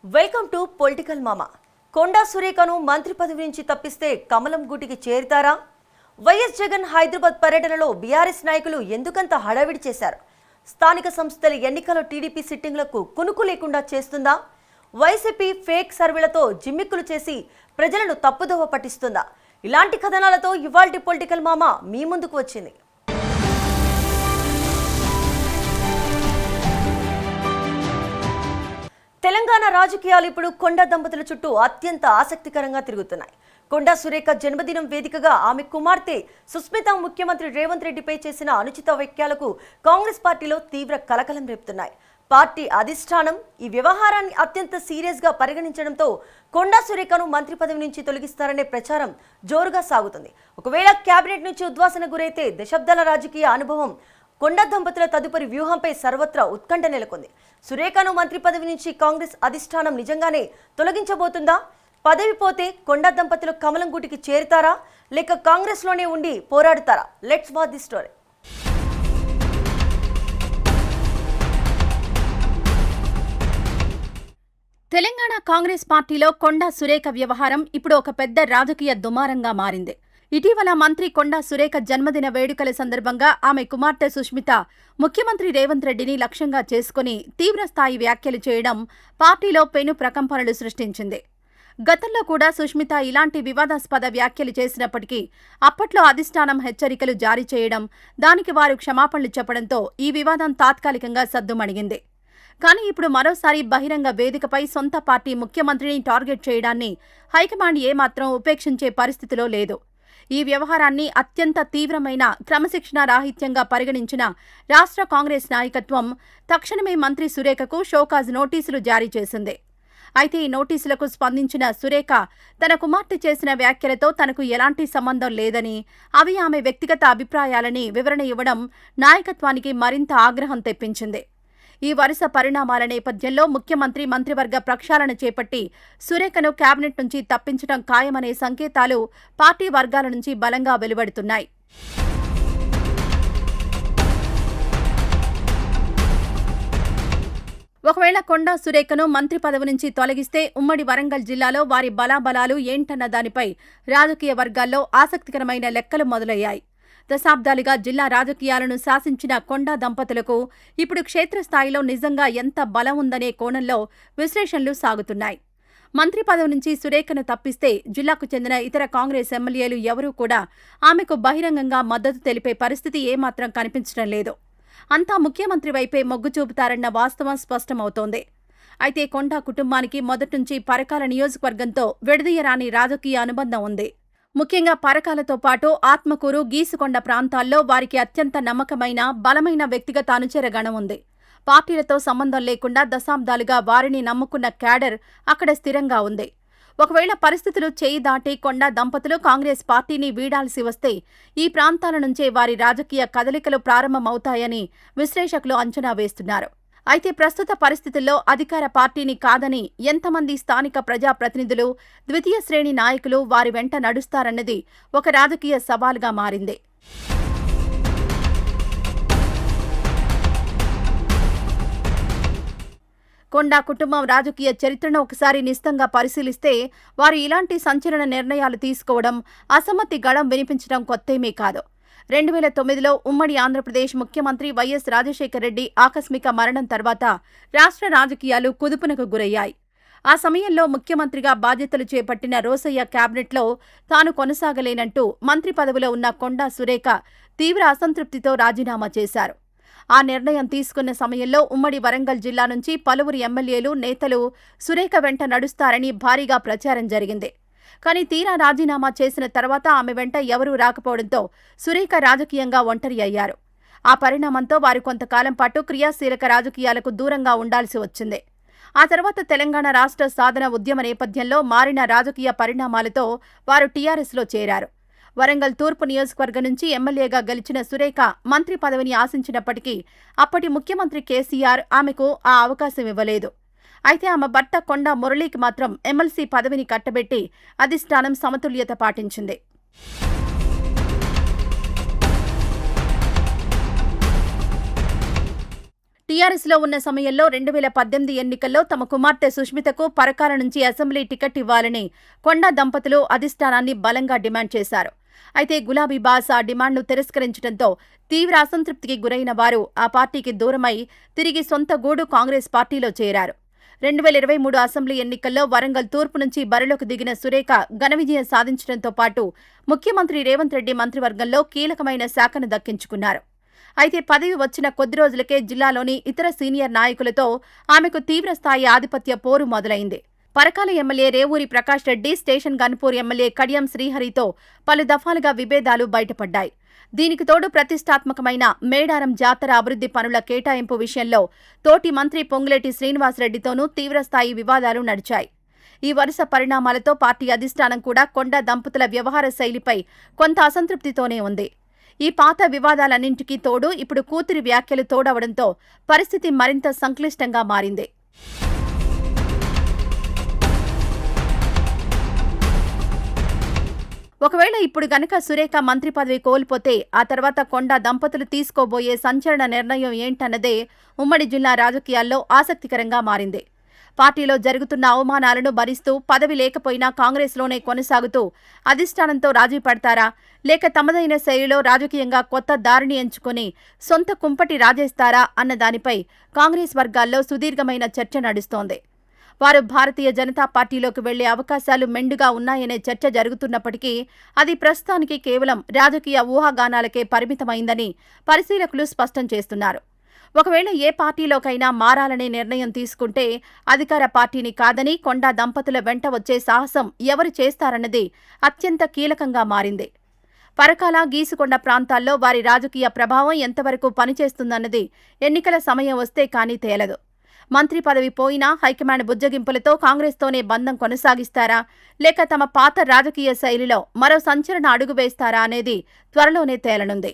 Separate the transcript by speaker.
Speaker 1: Welcome to political మామా. కొండా సురేఖను మంత్రి పదవి నుంచి తప్పిస్తే కమలం గూటికి చేరుతారా? వైఎస్ జగన్ హైదరాబాద్ పర్యటనలో బీఆర్ఎస్ నాయకులు ఎందుకంత హడావిడి చేశారు? స్థానిక సంస్థల ఎన్నికల టీడీపీ సిట్టింగ్లకు కునుకు లేకుండా చేస్తుందా? వైసీపీ ఫేక్ సర్వేలతో జిమ్మిక్కులు చేసి ప్రజలను తప్పుదోవ పట్టిస్తుందా? ఇలాంటి కథనాలతో ఇవాల్టి పొలిటికల్ మామా మీ ముందుకు వచ్చింది. తెలంగాణ రాజకీయాలు ఇప్పుడు కొండా దంపతుల చుట్టూ అత్యంత ఆసక్తికరంగా తిరుగుతున్నాయి. కొండా సురేఖ జన్మదినం వేదికగా ఆమె కుమార్తె సుస్మిత ముఖ్యమంత్రి రేవంత్ రెడ్డిపై చేసిన అనుచిత వ్యాఖ్యలకు కాంగ్రెస్ పార్టీలో తీవ్ర కలకలం రేపుతున్నాయి. పార్టీ అధిష్టానం ఈ వ్యవహారాన్ని అత్యంత సీరియస్గా పరిగణించడంతో కొండా సురేఖను మంత్రి పదవి నుంచి తొలగిస్తారనే ప్రచారం జోరుగా సాగుతుంది. ఒకవేళ కేబినెట్ నుంచి ఉద్వాసన గురైతే దశాబ్దాల రాజకీయ అనుభవం కొండా దంపతుల తదుపరి వ్యూహంపై సర్వత్రా ఉత్కంఠ నెలకొంది. సురేఖను మంత్రి పదవి నుంచి కాంగ్రెస్ అధిష్టానం నిజంగానే తొలగించబోతుందా? పదవి పోతే కొండా దంపతులు కమలం గూటికి చేరుతారా, లేక కాంగ్రెస్లోనే ఉండి పోరాడుతారా? Let's watch the story.
Speaker 2: Telangana Congress పార్టీలో కొండా సురేఖ వ్యవహారం ఇప్పుడు ఒక పెద్ద రాజకీయ దుమారంగా మారింది. ఇటీవల మంత్రి కొండా సురేఖ జన్మదిన వేడుకల సందర్భంగా ఆమె కుమార్తె సుస్మిత ముఖ్యమంత్రి రేవంత్ రెడ్డిని లక్ష్యంగా చేసుకుని తీవ్రస్థాయి వ్యాఖ్యలు చేయడం పార్టీలో పెను ప్రకంపనలు సృష్టించింది. గతంలో కూడా సుస్మిత ఇలాంటి వివాదాస్పద వ్యాఖ్యలు చేసినప్పటికీ అప్పట్లో అధిష్టానం హెచ్చరికలు జారీ చేయడం, దానికి వారు క్షమాపణలు చెప్పడంతో ఈ వివాదం తాత్కాలికంగా సద్దుమణిగింది. కానీ ఇప్పుడు మరోసారి బహిరంగ వేదికపై సొంత పార్టీ ముఖ్యమంత్రిని టార్గెట్ చేయడాన్ని హైకమాండ్ ఏమాత్రం ఉపేక్షించే పరిస్థితిలో లేదు. ఈ వ్యవహారాన్ని అత్యంత తీవ్రమైన క్రమశిక్షణారాహిత్యంగా పరిగణించిన రాష్ట్ర కాంగ్రెస్ నాయకత్వం తక్షణమే మంత్రి సురేఖకు షోకాజ్ నోటీసులు జారీ చేసింది. అయితే ఈ నోటీసులకు స్పందించిన సురేఖ తన కుమార్తె చేసిన వ్యాఖ్యలతో తనకు ఎలాంటి సంబంధం లేదని, అవి ఆమె వ్యక్తిగత అభిప్రాయాలని వివరణ ఇవ్వడం నాయకత్వానికి మరింత ఆగ్రహం తెప్పించింది. ఈ వరుస పరిణామాల నేపథ్యంలో ముఖ్యమంత్రి మంత్రివర్గ ప్రక్షాళన చేపట్టి సురేఖను కేబినెట్ నుంచి తప్పించడం ఖాయమనే సంకేతాలు పార్టీ వర్గాల నుంచి బలంగా వెలువడుతున్నాయి. ఒకవేళ కొండా సురేఖను మంత్రి పదవి నుంచి తొలగిస్తే ఉమ్మడి వరంగల్ జిల్లాలో వారి బలాబలాలు ఏంటన్న దానిపై రాజకీయ వర్గాల్లో ఆసక్తికరమైన లెక్కలు మొదలయ్యాయి. దశాబ్దాలుగా జిల్లా రాజకీయాలను శాసించిన కొండా దంపతులకు ఇప్పుడు క్షేత్రస్థాయిలో నిజంగా ఎంత బలం ఉందనే కోణంలో విశ్లేషణలు సాగుతున్నాయి. మంత్రి పదవి నుంచి సురేఖను తప్పిస్తే జిల్లాకు చెందిన ఇతర కాంగ్రెస్ ఎమ్మెల్యేలు ఎవరూ కూడా ఆమెకు బహిరంగంగా మద్దతు తెలిపే పరిస్థితి ఏమాత్రం కనిపించడం లేదు. అంతా ముఖ్యమంత్రి వైపే మొగ్గు చూపుతారన్న వాస్తవం స్పష్టమవుతోంది. అయితే కొండా కుటుంబానికి మొదట్నుంచి పరకాల నియోజకవర్గంతో విడదీయరాని రాజకీయ అనుబంధం ఉంది. ముఖ్యంగా పరకాలతో పాటు ఆత్మకూరు, గీసుకొండ ప్రాంతాల్లో వారికి అత్యంత నమ్మకమైన, బలమైన వ్యక్తిగత అనుచర గణం ఉంది. పార్టీలతో సంబంధం లేకుండా దశాబ్దాలుగా వారిని నమ్ముకున్న క్యాడర్ అక్కడ స్థిరంగా ఉంది. ఒకవేళ పరిస్థితులు చేయి దాటి కొండా దంపతులు కాంగ్రెస్ పార్టీని వీడాల్సి వస్తే ఈ ప్రాంతాల నుంచే వారి రాజకీయ కదలికలు ప్రారంభమవుతాయని విశ్లేషకులు అంచనా వేస్తున్నారు. అయితే ప్రస్తుత పరిస్థితుల్లో అధికార పార్టీని కాదని ఎంతమంది స్థానిక ప్రజాప్రతినిధులు, ద్వితీయ శ్రేణి నాయకులు వారి వెంట నడుస్తారన్నది ఒక రాజకీయ సవాలుగా మారింది. కొండా కుటుంబం రాజకీయ చరిత్రను ఒకసారి నిశితంగా పరిశీలిస్తే వారు ఇలాంటి సంచలన నిర్ణయాలు తీసుకోవడం, అసమ్మతి గళం వినిపించడం కొత్తేమీ కాదు. 2009లో ఉమ్మడి ఆంధ్రప్రదేశ్ ముఖ్యమంత్రి వైఎస్ రాజశేఖర రెడ్డి ఆకస్మిక మరణం తర్వాత రాష్ట్ర రాజకీయాలు కుదుపునకు గురయ్యాయి. ఆ సమయంలో ముఖ్యమంత్రిగా బాధ్యతలు చేపట్టిన రోసయ్య కేబినెట్లో తాను కొనసాగలేనంటూ మంత్రి పదవిలో ఉన్న కొండా సురేఖ తీవ్ర అసంతృప్తితో రాజీనామా చేశారు. ఆ నిర్ణయం తీసుకున్న సమయంలో ఉమ్మడి వరంగల్ జిల్లా నుంచి పలువురు ఎమ్మెల్యేలు, నేతలు సురేఖ వెంట నడుస్తారని భారీగా ప్రచారం జరిగింది. కానీ తీరా రాజీనామా చేసిన తర్వాత ఆమె వెంట ఎవరూ రాకపోవడంతో సురేఖ రాజకీయంగా ఒంటరి అయ్యారు. ఆ పరిణామంతో వారు కొంతకాలం పాటు క్రియాశీలక రాజకీయాలకు దూరంగా ఉండాల్సి వచ్చింది. ఆ తర్వాత తెలంగాణ రాష్ట్ర సాధన ఉద్యమ నేపథ్యంలో మారిన రాజకీయ పరిణామాలతో వారు టీఆర్ఎస్లో చేరారు. వరంగల్ తూర్పు నియోజకవర్గం నుంచి ఎమ్మెల్యేగా గెలిచిన సురేఖ మంత్రి పదవిని ఆశించినప్పటికీ అప్పటి ముఖ్యమంత్రి కేసీఆర్ ఆమెకు ఆ అవకాశం ఇవ్వలేదు. అయితే ఆమె భర్త కొండా మురళీకి మాత్రం ఎమ్మెల్సీ పదవిని కట్టబెట్టి అధిష్టానం సమతుల్యత పాటించింది. టీఆర్ఎస్లో ఉన్న సమయంలో 2018 ఎన్నికల్లో తమ కుమార్తె సుష్మితకు పరకాల నుంచి అసెంబ్లీ టికెట్ ఇవ్వాలని కొండా దంపతులు అధిష్టానాన్ని బలంగా డిమాండ్ చేశారు. అయితే గులాబీ బాస్ ఆ డిమాండ్ను తిరస్కరించడంతో తీవ్ర అసంతృప్తికి గురైన వారు ఆ పార్టీకి దూరమై తిరిగి సొంత గూడు కాంగ్రెస్ పార్టీలో చేరారు. 2023 అసెంబ్లీ ఎన్నికల్లో వరంగల్ తూర్పు నుంచి బరిలోకి దిగిన సురేఖ ఘన విజయం సాధించడంతో పాటు ముఖ్యమంత్రి రేవంత్ రెడ్డి మంత్రివర్గంలో కీలకమైన శాఖను దక్కించుకున్నారు. అయితే పదవి వచ్చిన కొద్ది రోజులకే జిల్లాలోని ఇతర సీనియర్ నాయకులతో ఆమెకు తీవ్రస్థాయి ఆధిపత్య పోరు మొదలైంది. Parakala MLA Revuri Prakash Reddy, station Ghanpur MLA Kadiyam శ్రీహరితో పలు దఫాలుగా విభేదాలు బయటపడ్డాయి. దీనికి తోడు ప్రతిష్టాత్మకమైన మేడారం జాతర అభివృద్ధి పనుల కేటాయింపు విషయంలో తోటి మంత్రి పొంగులేటి శ్రీనివాసరెడ్డితోనూ తీవ్రస్థాయి వివాదాలు నడిచాయి. ఈ వరుస పరిణామాలతో పార్టీ అధిష్టానం కూడా కొండా దంపతుల వ్యవహార శైలిపై కొంత అసంతృప్తితోనే ఉంది. ఈ పాత వివాదాలన్నింటికీ తోడు ఇప్పుడు కూతురి వ్యాఖ్యలు తోడవడంతో పరిస్థితి మరింత సంక్లిష్టంగా మారింది. ఒకవేళ ఇప్పుడు గనక సురేఖ మంత్రి పదవి కోల్పోతే ఆ తర్వాత కొండా దంపతులు తీసుకోబోయే సంచలన నిర్ణయం ఏంటన్నదే ఉమ్మడి జిల్లా రాజకీయాల్లో ఆసక్తికరంగా మారింది. పార్టీలో జరుగుతున్న అవమానాలను భరిస్తూ పదవి లేకపోయినా కాంగ్రెస్లోనే కొనసాగుతూ అధిష్టానంతో రాజీ పడతారా, లేక తమదైన శైలిలో రాజకీయంగా కొత్త దారిని ఎంచుకుని సొంత కుంపటి రాజేస్తారా అన్న దానిపై కాంగ్రెస్ వర్గాల్లో సుదీర్ఘమైన చర్చ నడుస్తోంది. వారు భారతీయ జనతా పార్టీలోకి వెళ్లే అవకాశాలు మెండుగా ఉన్నాయనే చర్చ జరుగుతున్నప్పటికీ అది ప్రస్తుతానికి కేవలం రాజకీయ ఊహాగానాలకే పరిమితమైందని పరిశీలకులు స్పష్టం చేస్తున్నారు. ఒకవేళ ఏ పార్టీలోకైనా మారాలనే నిర్ణయం తీసుకుంటే అధికార పార్టీని కాదని కొండా దంపతుల వెంట వచ్చే సాహసం ఎవరు చేస్తారన్నది అత్యంత కీలకంగా మారింది. పరకాల, గీసుకొండ ప్రాంతాల్లో వారి రాజకీయ ప్రభావం ఎంతవరకు పనిచేస్తుందన్నది ఎన్నికల సమయం వస్తే కానీ తేలదు. మంత్రి పదవి పోయినా హైకమాండ్ బుజ్జగింపులతో కాంగ్రెస్తోనే బంధం కొనసాగిస్తారా, లేక తమ పాత రాజకీయ శైలిలో మరో సంచలన అడుగు వేస్తారా అనేది త్వరలోనే తేలనుంది.